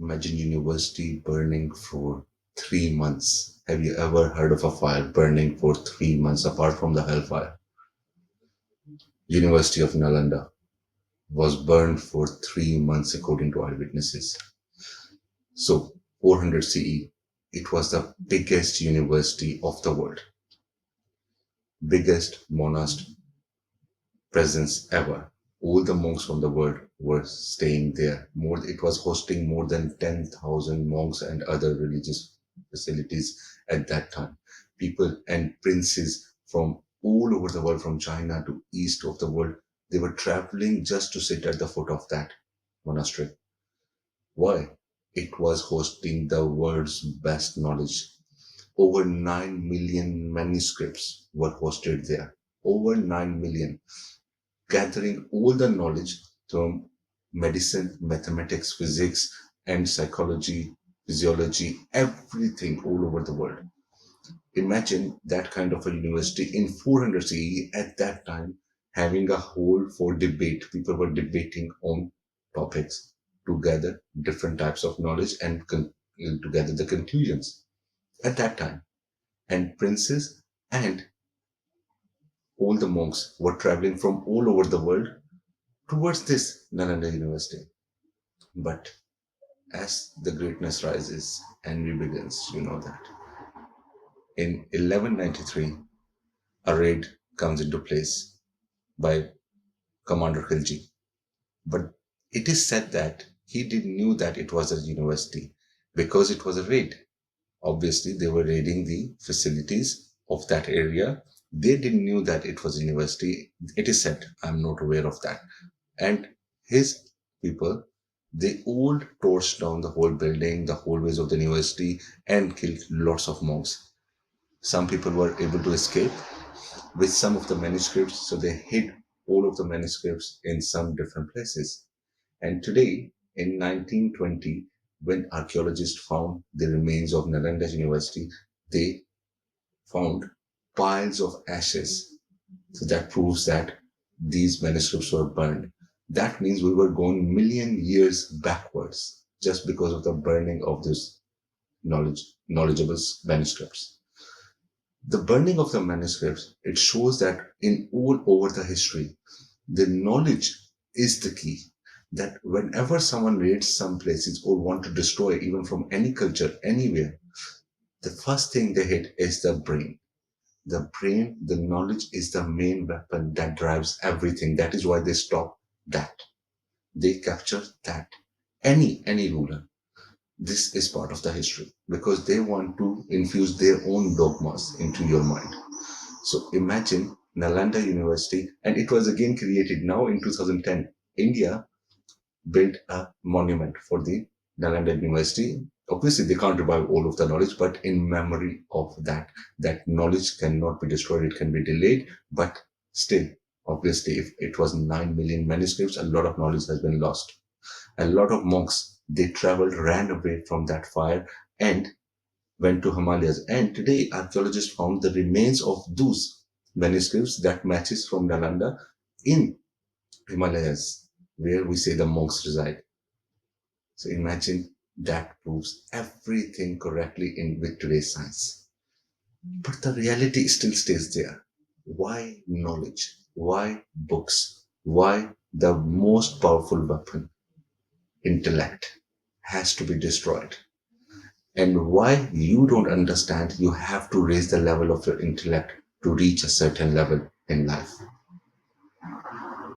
Imagine university burning for 3 months. Have you ever heard of a fire burning for 3 months apart from the hellfire? University of Nalanda was burned for 3 months according to eyewitnesses. So 400 CE, it was the biggest university of the world, biggest monast presence ever. All the monks from the world were staying there. It was hosting more than 10,000 monks and other religious facilities at that time. People and princes from all over the world, from China to east of the world, they were traveling just to sit at the foot of that monastery. Why? It was hosting the world's best knowledge. Over 9 million manuscripts were hosted there. Over 9 million, gathering all the knowledge from medicine, mathematics, physics, and psychology, physiology, everything all over the world. Imagine that kind of a university in 400 CE at that time having a hall for debate. People were debating on topics to gather different types of knowledge and to gather the conclusions at that time. And princes and all the monks were traveling from all over the world towards this Nalanda University. But as the greatness rises, envy begins, you know that. In 1193, a raid comes into place by Commander Khilji. But it is said that he didn't knew that it was a university because it was a raid. Obviously, they were raiding the facilities of that area. They didn't knew that it was a university. It is said. I'm not aware of that. And his people, they all torched down the whole building, the hallways of the university, and killed lots of monks. Some people were able to escape with some of the manuscripts, so they hid all of the manuscripts in some different places. And today, in 1920, when archaeologists found the remains of Nalanda University, they found piles of ashes. So that proves that these manuscripts were burned. That means we were going million years backwards just because of the burning of these knowledgeable manuscripts. The burning of the manuscripts, it shows that in all over the history, the knowledge is the key. That whenever someone raids some places or want to destroy even from any culture, anywhere, the first thing they hit is the brain. The brain, the knowledge is the main weapon that drives everything. That is why they stop that. They capture that. Any ruler. This is part of the history because they want to infuse their own dogmas into your mind. So imagine Nalanda University, and it was again created now in 2010. India built a monument for the Nalanda University. Obviously, they can't revive all of the knowledge, but in memory of that knowledge cannot be destroyed. It can be delayed, but still, obviously, if it was 9 million manuscripts, a lot of knowledge has been lost. A lot of monks, they traveled, ran away from that fire and went to Himalayas. And today, archaeologists found the remains of those manuscripts that matches from Nalanda in Himalayas, where we say the monks reside. So imagine that proves everything correctly in with today's science. But the reality still stays there. Why knowledge? Why books? Why the most powerful weapon, intellect, has to be destroyed? And why you don't understand, you have to raise the level of your intellect to reach a certain level in life.